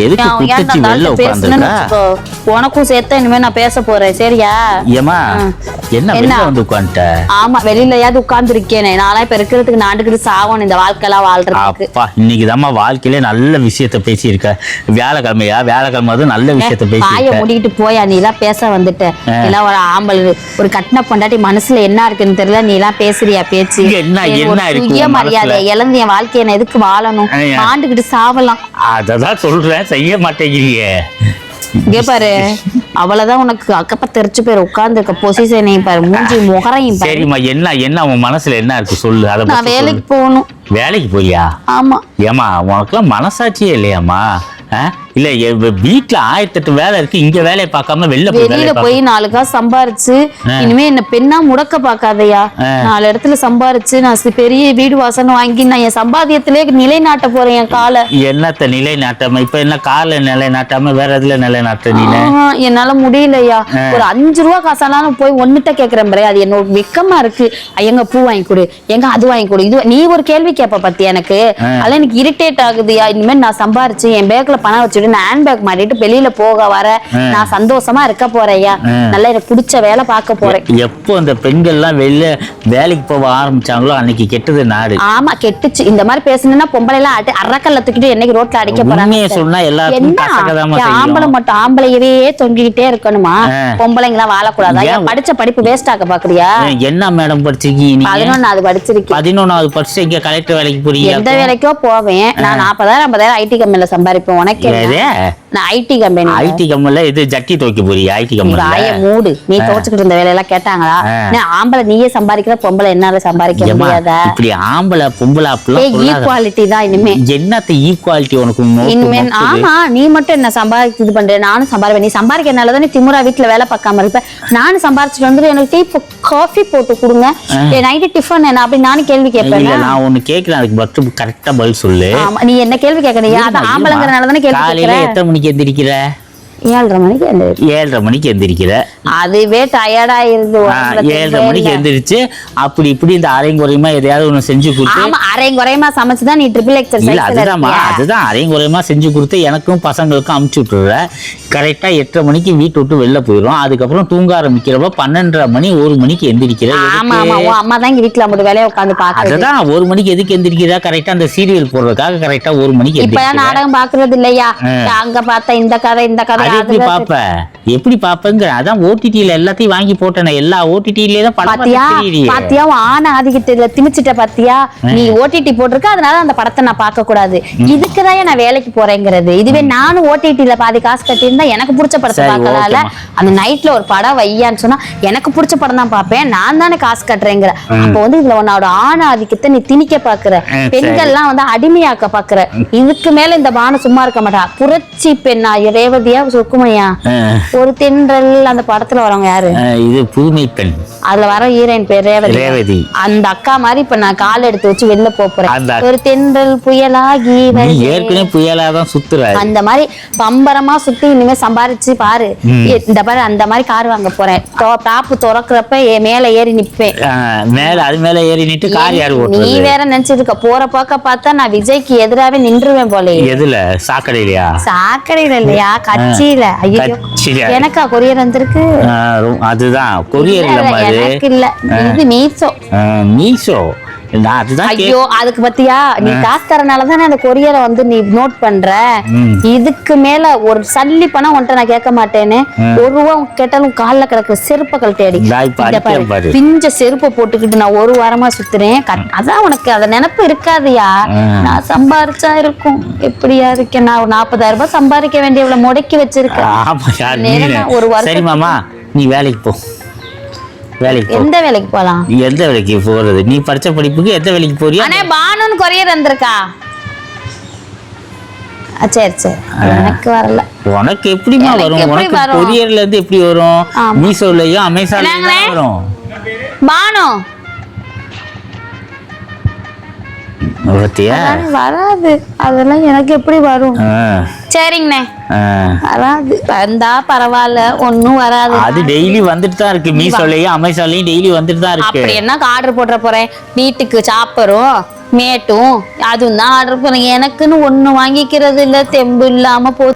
எதுக்கு குட்டிச்சி வெளில உட்கார்ந்துருக்க? உனக்கும் சேர்த்து இனிமே நான் பேச போறேன் சரியா? ஏமா என்ன வெளில வந்து உட்கார்ந்துட்ட? ஆமா வெளியிலயாவது உட்கார்ந்து இருக்கேனே. நான்லாம் இப்ப இருக்கிறதுக்கு நாண்டுக்கிட்டு சாவணும் இந்த வாழ்க்கையெல்லாம் வாழ்றதுக்கு. அப்பா இன்னைக்கு தாம்மா வாழ்க்கையிலே நல்ல விஷயத்த பேசியிருக்க. வியாழக்கிழமை நல்ல விஷயத்த பேசியிருக்க. வாயை மூடிட்டு போயா, நீ எல்லாம் பேச வந்துட்ட. எல்லாம் ஒரு ஆம்பல் ஒரு கட்டின பொண்டாட்டி மனசுல என்ன இருக்குன்னு தெரியல, நீ எல்லாம் பேசுறியா பேச்சு? என்ன மரியாதை இழந்து என் வாழ்க்கையை நான் எதுக்கு வாழணும்? ஆண்டுகிட்டு சாவலாம். அததான் சொல்றேன், செய்ய மாட்டேங்கிறீங்க. இங்கே பாரு, அவ்வளவுதான் உனக்கு அக்கப்ப தெரிச்சு பேர் உட்கார்ந்து இருக்க பொசிஷனையும் பாரு, மூஞ்சி முகரையும் பாரு. சரிம்மா என்ன உன் மனசுல என்ன இருக்கு சொல்லு. அத நான் வேலைக்கு போகணும். வேலைக்கு போறியா? ஆமா. ஏமா உனக்குலாம் மனசாட்சியே இல்லையாமா? இல்ல வீட்டுல 1008 வேலை இருக்கு, இங்க வேலையை பார்க்காம வெளியில போய் 4 காசு சம்பாரிச்சு இனிமே என்ன பெண்ணா முடக்க பாக்காதையா. 4 இடத்துல சம்பாரிச்சு நான் பெரிய வீடு வாசனை வாங்கி நான் என் சம்பாதியத்திலே நிலைநாட்ட போறேன் என் காலை. என்னத்த நிலைநாட்டாம இப்ப என்ன கால நிலைநாட்டாம வேற எதுல நிலைநாட்ட? நீ என்னால முடியலையா. ஒரு 5 ரூபா காசாலும் போய் ஒன்னுட்ட கேக்குறேன் பாரு, அது என்னோட வெக்கமா இருக்கு. எங்க பூ வாங்கி கொடு, எங்க அது வாங்கி கொடு, இது நீ ஒரு கேள்வி கேப்ப பத்தி எனக்கு அதெல்லாம் எனக்கு இரிட்டேட் ஆகுதுயா. இனிமேல் நான் சம்பாரிச்சு என் பேக்ல பணம் வச்சுட்டு நான் ஹேண்ட் பேக் மாட்டிட்டு வெளியில போக வர நான் சந்தோஷமா இருக்க போறேயா. நல்லா எனக்கு பிடிச்ச வேலை பார்க்க போறேன். எப்போ அந்த பெண்கள் எல்லாம் வெளில வேலைக்கு போக ஆரம்பிச்சாங்களோ அன்னைக்கு கெட்டது நாடு. ஆமா கெட்டுச்சு. இந்த மாதிரி பேசுனா பொம்பளை எல்லாம் அரக்கல்ல தூக்கிட்டு என்னைக்கு ரோட்ல அடிக்க போறாங்க சொன்னா எல்லாரும் ஆம்பளை மட்டும் ஆம்பளையவே தொங்கிக்கிட்டே இருக்கணுமா? பொம்பளைங்க எல்லாம் வாழக்கூடாதா? படிச்ச படிப்பு வேஸ்ட் ஆக்க பாக்குறியா? என்ன மேடம் படிச்சிருக்கீங்க? 11வது படிச்சிருக்கேன். 11வது படிச்சு இங்க கலெக்டர் வேலைக்கு போறீங்க? எந்த வேலைக்கோ போவேன் நான். 40,000 50,000 ஐடி கம்பெனில சம்பாதிப்பேன். உனக்கு நான் ஐடி கம்பெனி. ஐடி கம்பெனில இது ஜட்டி துவைக்க போறியா? ஐடி கம்பெனில வாயை மூடு. நீ துவைச்சுக்கிட்டு இருந்த வேலையெல்லாம் கேட்டாங்களா? ஆம்பளை நீயே சம்பாதிக்கிற, பொம்பளை என்னால சம்பாதிக்க முடியாதா? இப்படி ஆம்பளை பொம்பளை அப்படிலாம் ஈக்குவாலிட்டி தான் இனிமே. என்னத்த ஈக்குவாலிட்டி உனக்கு இனிமே? ஆமா நீ மட்டும் என்ன சம்பாதிச்சு இது பண்ற, நானும் சம்பாதிப்பேன். நீ சம்பாதிக்கிறதுனாலதானே திமுறா வீட்டுல வேலை பார்க்காம இருப்ப. நானும் சம்பாதிச்சுட்டு வந்து எனக்கு டீ காஃபி போட்டு கொடுங்க, நைட்டு டிஃபன் என்ன அப்படி நானும் கேள்வி கேட்பேன். நான் ஒண்ணு கேட்கிறேன், அதுக்கு மட்டும் கரெக்டா பதில் சொல்லு. நீ என்ன கேள்வி கேட்கறியா? அது ஆம்பளைங்கிறனாலதானே கேள்வி கேட்கிறேன். எத்தனை மணிக்கு எந்திரிக்கிற? 7:30 மணிக்கு 7:30 மணிக்கு எந்திரிக்கிற. அதுவே டயர்டா இருந்து 7:30 மணிக்கு எந்திரிச்சு அப்படி இப்படி இந்த அரைங்குறையமா எதையாவது ஒண்ணு செஞ்சு கொடுத்து. ஆமா அரைங்குறையமா சமைச்சுதான் நீ ட்ரிபிள் எக்ஸர்சைஸ். அதுதான் அரைங்குறையமா செஞ்சு கொடுத்து எனக்கும் பசங்களுக்கும் அமுச்சு விட்டுற. கரெக்டா 8:30 மணிக்கு வீட்டு விட்டு வெளில போயிடும். அதுக்கப்புறம் தூங்க ஆரம்பிக்கிறப்ப 12:30 மணி 1 மணிக்கு எந்திரிக்கிற. ஆமா ஆமா உன் அம்மா தான் வீட்டுல மட்டும் வேலையை உட்காந்து பாக்குறது. அதுதான் 1 மணிக்கு எதுக்கு எந்திரிக்கிறா? கரெக்டா அந்த சீரியல் போடுறதுக்காக கரெக்டா 1 மணிக்கு. இப்ப நாடகம் பாக்குறது இல்லையா? அங்க பார்த்தா இந்த கதை இந்த கதை எப்படி பாப்பங்க? அதான் ஓடிடில எல்லாத்தையும் வாங்கி போட்டேன். எல்லா ஓடிடில தான் படம் பாத்தியா? ஆன ஆதிக்கத்துல திமிச்சிட்ட பாத்தியா? நீ ஓடிடி போட்டிருக்க, அதனால அந்த படத்தை நான் பார்க்க கூடாது. இதுக்குதான் நான் வேலைக்கு போறேங்கிறது. இதுவே நானும் ஓடிடில பாதி காசு கட்டியிருந்தா எனக்கு பிடிச்ச படத்தை பார்க்கலாம்ல. அந்த நைட்ல ஒரு படம் வையான்னு சொன்னா எனக்கு பிடிச்ச படம் தான் பார்ப்பேன். நான் தானே காசு கட்டுறேங்கிற. அப்ப வந்து இதுல உன்னோட ஆன ஆதிக்கத்தை நீ திணிக்க பாக்குற, பெண்கள் எல்லாம் வந்து அடிமையாக்க பாக்குற. இதுக்கு மேல இந்த பானு சும்மா இருக்க மாட்டா. புரட்சி பெண்ணா ரேவதியா சுக்குமையா? ஒரு தென்றல் அந்த படத்துல வரவங்க யாரு? இது புதுமை பெண். அதுல வர ஹீரோயின் பேர் ரேவதி. அந்த அக்கா மாதிரி இப்ப நான் கால் எடுத்து வச்சு வெளில போறேன். ஒரு தென்றல் புயலாகி ஏற்கனவே புயலாதான் சுத்துற. அந்த மாதிரி பம்பரமா சுத்தி இனிமே சம்பாரிச்சு பாரு. இந்த பாரு அந்த மாதிரி கார் வாங்க போறேன். டாப்பு திறக்கிறப்ப மேல ஏறி நிப்பேன். அது மேல ஏறி நிட்டு கார் யாரு ஓட்டுறது? நீ வேற நினைச்சிட்டு இருக்க. போற பக்கம் பார்த்தா நான் விஜய்க்கு எதிராவே நின்றுவேன் போல. எதுல? சாக்கடையிலயா? சாக்கடையில இல்லையா, கட்சியில. எனக்கா கொரியர் வந்திருக்கு? அதுதான் கொரியர் எனக்கு இல்ல, இது மீசோ. மீசோ ஐயோ அதுக்கு பத்தியா? நீ காசு தரனாலதான் அந்த கொரியரை வந்து நீ நோட் பண்ற. இதுக்கு மேல ஒரு சல்லி பணம் உன்ட்ட நான் கேட்க மாட்டேன்னு. 1 ரூபா கேட்டாலும் கால்ல கிடக்குற செருப்பை கழட்டி பிஞ்ச செருப்பை போட்டுக்கிட்டு நான் 1 வாரமா சுத்துறேன். அதான் உனக்கு அத நினைப்பு இருக்காதுயா. நான் சம்பாரிச்சா இருக்கும். எப்படியா இருக்கேன்? நான் ஒரு 40,000 ரூபாய் சம்பாதிக்க வேண்டியவளை முடக்கி வச்சிருக்கேன். ஒரு வருஷம் நீ வேலைக்கு போ. எந்த வேலைக்கு போலாம்? எந்த வேலைக்கு போறது? நீ படிச்ச படிப்புக்கு எந்த வேலைக்கு போறியா? அண்ணே பானுன்னு கொரியர் வந்திருக்கா? சரி சரி எனக்கு வரல. உனக்கு எப்படிமா வரும்? உனக்கு கொரியர்ல இருந்து எப்படி வரும்? மீஷோலயும் அமேசான்லயும் வரும். பானு வராது. அதெல்லாம் எனக்கு எப்படி வரும்? சரிங்கண்ணே வராது. வந்தா பரவாயில்ல, ஒன்னும் வராது. அது டெய்லி வந்துட்டு தான் இருக்கு. மீஷோலயும் அமேசான்லயும் டெய்லி வந்துட்டு தான் இருக்கு. அப்படி என்ன ஆர்டர் போட போறேன்? வீட்டுக்கு சாப்பரும் மேட்டும் அதுவும் தான் ஆர்டர் பண்ண. எனக்குன்னு ஒண்ணு வாங்கிக்கிறது இல்ல, தெம்பு இல்லாம போ.